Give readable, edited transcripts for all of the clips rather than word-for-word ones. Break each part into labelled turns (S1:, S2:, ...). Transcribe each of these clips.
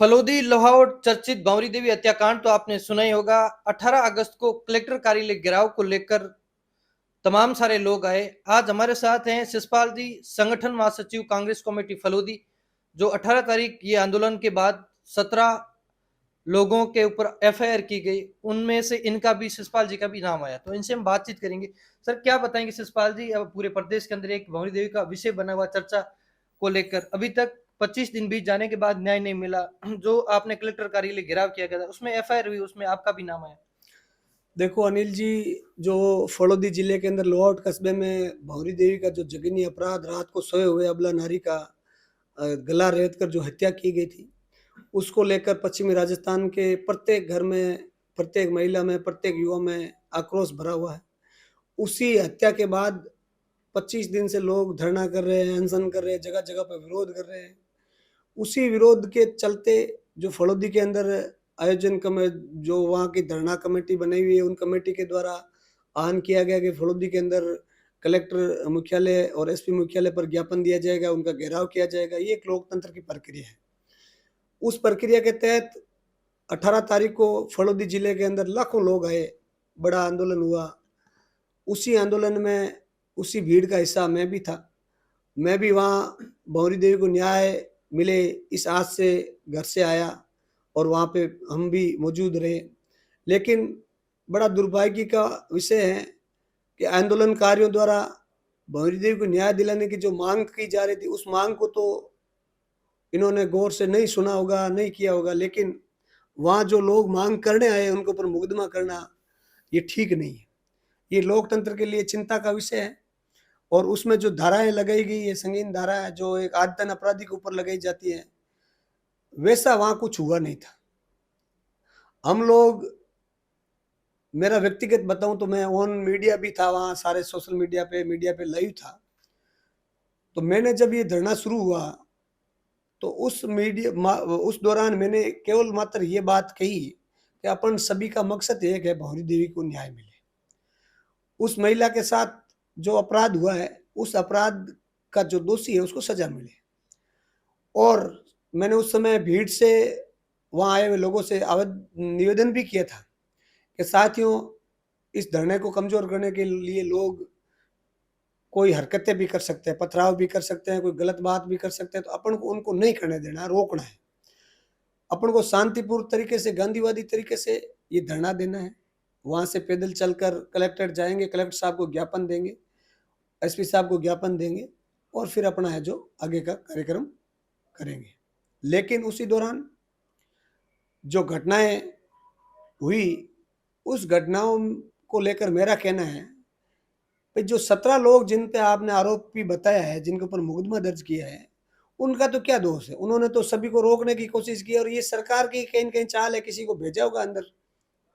S1: फलोदी लाहौर चर्चित भंवरी देवी हत्याकांड तो आपने सुना ही होगा। 18 अगस्त को कलेक्टर कार्यालय घेराव को लेकर तमाम सारे लोग आए। आज हमारे साथ हैं शिषपाल जी, संगठन महासचिव कांग्रेस कमेटी फलोदी, जो 18 तारीख ये आंदोलन के बाद 17 लोगों के ऊपर एफआईआर की गई, उनमें से इनका भी, शिषपाल जी का भी नाम आया। तो इनसे हम बातचीत करेंगे। सर, क्या बताएंगे शिषपाल जी, अब पूरे प्रदेश के अंदर एक भंवरी देवी का विषय बना हुआ चर्चा को लेकर अभी तक 25 दिन बीत जाने के बाद न्याय नहीं मिला। जो आपने कलेक्टर कार्यालय घेराव किया गया था, उसमें एफआईआर हुई, उसमें आपका भी नाम आया।
S2: देखो अनिल जी, जो फलोदी जिले के अंदर लोहाट कस्बे में भंवरी देवी का जो जघन्य अपराध, रात को सोए हुए अबला नारी का गला रेत कर जो हत्या की गई थी, उसको लेकर पश्चिमी राजस्थान के प्रत्येक घर में, प्रत्येक महिला में, प्रत्येक युवा में आक्रोश भरा हुआ है। उसी हत्या के बाद 25 दिन से लोग धरना कर रहे हैं, अनशन कर रहे हैं, जगह जगह पर विरोध कर रहे हैं। उसी विरोध के चलते जो फलोदी के अंदर आयोजन जो वहाँ की धरना कमेटी बनी हुई है, उन कमेटी के द्वारा आह्वान किया गया कि फलोदी के अंदर कलेक्टर मुख्यालय और एसपी मुख्यालय पर ज्ञापन दिया जाएगा, उनका घेराव किया जाएगा। ये एक लोकतंत्र की प्रक्रिया है। उस प्रक्रिया के तहत 18 तारीख को फलोदी जिले के अंदर लाखों लोग आए, बड़ा आंदोलन हुआ। उसी आंदोलन में, उसी भीड़ का हिस्सा मैं भी था। मैं भी वहाँ भंवरी देवी को न्याय मिले इस आस से घर से आया और वहाँ पे हम भी मौजूद रहे। लेकिन बड़ा दुर्भाग्य का विषय है कि आंदोलनकारियों द्वारा भंवरी देवी को न्याय दिलाने की जो मांग की जा रही थी, उस मांग को तो इन्होंने गौर से नहीं सुना होगा, नहीं किया होगा। लेकिन वहाँ जो लोग मांग करने आए, उनके ऊपर मुकदमा करना ये ठीक नहीं है। ये लोकतंत्र के लिए चिंता का विषय है। और उसमें जो धाराएं लगाई गई है, संगीन धारा है, जो एक आदतन अपराधी के ऊपर लगाई जाती है, वैसा वहां कुछ हुआ नहीं था। हम लोग, मेरा व्यक्तिगत बताऊं तो मैं ऑन मीडिया भी था वहां, सारे सोशल मीडिया पे लाइव था। तो मैंने जब ये धरना शुरू हुआ तो उस दौरान मैंने केवल मात्र ये बात कही कि अपन सभी का मकसद एक है, भंवरी देवी को न्याय मिले। उस महिला के साथ जो अपराध हुआ है, उस अपराध का जो दोषी है उसको सजा मिले। और मैंने उस समय भीड़ से, वहां आए हुए लोगों से निवेदन भी किया था कि साथियों, इस धरने को कमजोर करने के लिए लोग कोई हरकतें भी कर सकते हैं, पथराव भी कर सकते हैं, कोई गलत बात भी कर सकते हैं, तो अपन को उनको नहीं करने देना, रोकना है। अपन को शांतिपूर्ण तरीके से, गांधीवादी तरीके से ये धरना देना है। वहां से पैदल चलकर कलेक्टर जाएंगे, कलेक्टर साहब को ज्ञापन देंगे, एसपी साहब को ज्ञापन देंगे और फिर अपना है जो आगे का कार्यक्रम करेंगे। लेकिन उसी दौरान जो घटनाएं हुई, उस घटनाओं को लेकर मेरा कहना है कि जो 17 लोग जिन पे आपने आरोपी बताया है, जिनके ऊपर मुकदमा दर्ज किया है, उनका तो क्या दोष है? उन्होंने तो सभी को रोकने की कोशिश की और ये सरकार की कहीं न कहीं चाल है, किसी को भेजा होगा अंदर,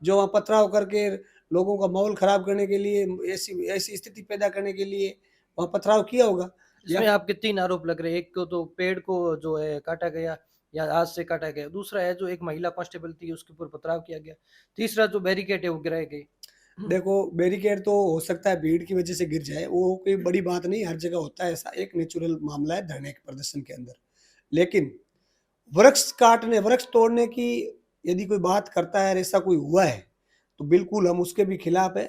S2: जो वहाँ पथराव करके लोगों का माहौल खराब करने के लिए, ऐसी ऐसी स्थिति पैदा करने के लिए वहाँ पथराव किया होगा। या
S1: इसमें आपके 3 आरोप लग रहे हैं। एक को तो पेड़ को जो है काटा गया या आज से काटा गया। दूसरा है जो एक महिला कांस्टेबल थी, उसके ऊपर पथराव किया गया। तीसरा जो बैरिकेड है वो गिराए गए।
S2: देखो, बैरिकेड तो हो सकता है भीड़ की वजह से गिर जाए, वो कोई बड़ी बात नहीं, हर जगह होता है ऐसा, एक नेचुरल मामला है धरने के प्रदर्शन के अंदर। लेकिन वृक्ष काटने, वृक्ष तोड़ने की यदि कोई बात करता है और ऐसा कोई हुआ है, तो बिल्कुल हम उसके भी खिलाफ है।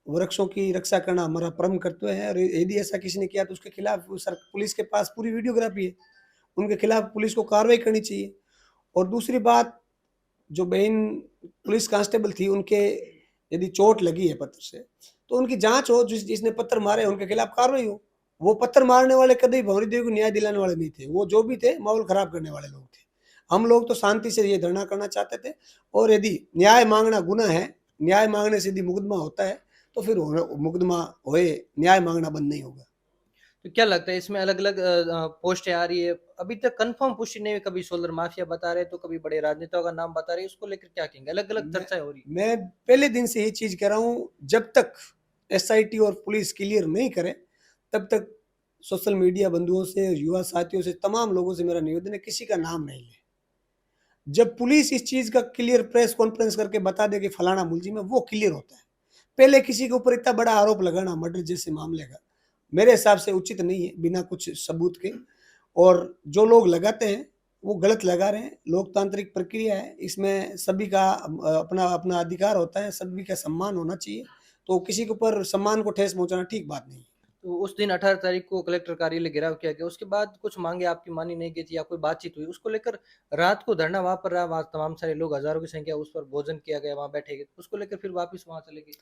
S2: वृक्षों की रक्षा करना हमारा परम कर्तव्य है और यदि ऐसा किसी ने किया तो उसके खिलाफ पुलिस के पास पूरी वीडियोग्राफी है, उनके खिलाफ पुलिस को कार्रवाई करनी चाहिए। और दूसरी बात, जो बहन पुलिस कांस्टेबल थी, उनके यदि चोट लगी है पत्थर से, तो उनकी जांच हो, जिसने पत्थर मारे उनके खिलाफ कार्रवाई हो। वो पत्थर मारने वाले कभी भंवरी देवी को न्याय दिलाने वाले नहीं थे, वो जो भी थे माहौल खराब करने वाले लोग थे। हम लोग तो शांति से ये धरना करना चाहते थे। और यदि न्याय मांगना गुनाह है, न्याय मांगने से यदि मुकदमा होता है, तो फिर मुकदमा होए, न्याय मांगना बंद नहीं होगा।
S1: तो क्या लगता है इसमें अलग-अलग पोस्टें आ रही है, अभी तक कंफर्म पुष्टि नहीं हुई। कभी सोलर माफिया बता रहे हैं, तो कभी बड़े राजनेताओं का नाम बता रहे हैं। उसको लेकर क्या कहेंगे? अलग-अलग
S2: मैं
S1: चर्चाएं हो रही है।
S2: मैं पहले दिन से ये चीज कह रहा हूँ, जब तक एसआईटी और पुलिस क्लियर नहीं करे, तब तक सोशल मीडिया बंधुओं से, युवा साथियों से, तमाम लोगों से मेरा निवेदन है, किसी का नाम नहीं ले। जब पुलिस इस चीज का क्लियर प्रेस कॉन्फ्रेंस करके बता दे कि फलाना मुलजिम है, वो क्लियर होता है। पहले किसी के ऊपर इतना बड़ा आरोप लगाना मर्डर जैसे मामले का मेरे हिसाब से उचित नहीं है, बिना कुछ सबूत के। और जो लोग लगाते हैं वो गलत लगा रहे हैं। लोकतांत्रिक प्रक्रिया है, इसमें सभी का अपना अपना अधिकार होता है, सभी का सम्मान होना चाहिए। तो किसी के ऊपर सम्मान को ठेस पहुँचाना ठीक बात नहीं है।
S1: तो उस दिन 18 तारीख को कलेक्टर कार्यालय घेराव किया गया, उसके बाद कुछ मांगे आपकी मानी नहीं गई थी या कोई बातचीत हुई, उसको लेकर रात को धरना वहां पर रहा, वहां तमाम सारे लोग, हजारों की संख्या, उस पर भोजन किया गया, वहां बैठे गए, उसको लेकर फिर वापस वहां चले गए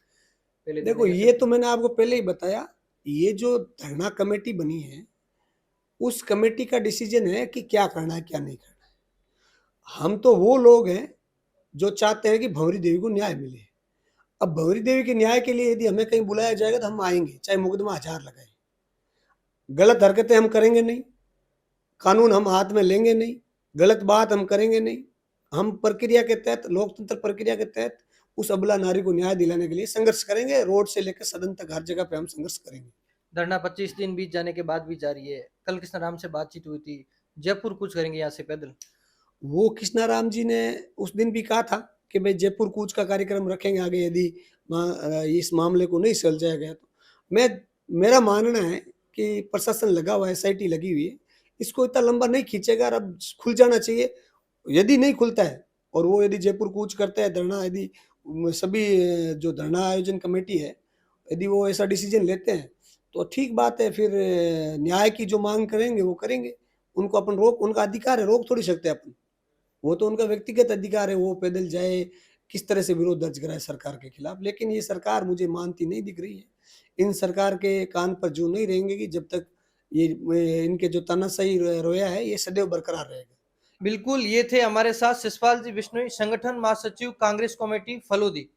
S1: पहले दिन,
S2: देखो,
S1: ऐसा
S2: ये
S1: क्यों?
S2: तो मैंने आपको पहले ही बताया, ये जो धरना कमेटी बनी है, उस कमेटी का डिसीजन है कि क्या करना है, क्या नहीं करना है। हम तो वो लोग हैं जो चाहते हैं कि भंवरी देवी को न्याय मिले। अब भंवरी देवी के न्याय के लिए यदि हमें कहीं बुलाया जाएगा तो हम आएंगे, चाहे मुकदमा 1000 लगाए। गलत हरकतें हम करेंगे नहीं, कानून हम हाथ में लेंगे नहीं, गलत बात हम करेंगे नहीं। हम प्रक्रिया के तहत, लोकतंत्र प्रक्रिया के तहत उस अबला नारी को न्याय दिलाने के लिए संघर्ष करेंगे। रोड से लेकर सदन तक हर जगह पे हम संघर्ष करेंगे।
S1: धरना 25 दिन बीत जाने के बाद भी जारी है। कल कृष्णाराम से बातचीत हुई थी, जयपुर कुछ करेंगे यहाँ से पैदल।
S2: वो कृष्णाराम जी ने उस दिन भी कहा था कि भाई जयपुर कूच का कार्यक्रम रखेंगे आगे, यदि इस मामले को नहीं सुलझाया गया तो। मैं मेरा मानना है कि प्रशासन लगा हुआ है, एसआईटी लगी हुई है, इसको इतना लंबा नहीं खींचेगा और अब खुल जाना चाहिए। यदि नहीं खुलता है और वो यदि जयपुर कूच करता है धरना, यदि सभी जो धरना आयोजन कमेटी है, यदि वो ऐसा डिसीजन लेते हैं तो ठीक बात है, फिर न्याय की जो मांग करेंगे वो करेंगे। उनको अपन रोक, उनका अधिकार है, रोक थोड़ी सकते हैं अपन। वो तो उनका व्यक्तिगत अधिकार है, वो पैदल जाए, किस तरह से विरोध दर्ज कराए सरकार के खिलाफ। लेकिन ये सरकार मुझे मानती नहीं दिख रही है। इन सरकार के कान पर जूं नहीं रहेंगे कि जब तक ये इनके जो तानाशाही रोया है ये सदैव बरकरार रहेगा।
S1: बिल्कुल, ये थे हमारे साथ शिषपाल जी बिश्नोई, संगठन महासचिव कांग्रेस कमेटी फलोदी।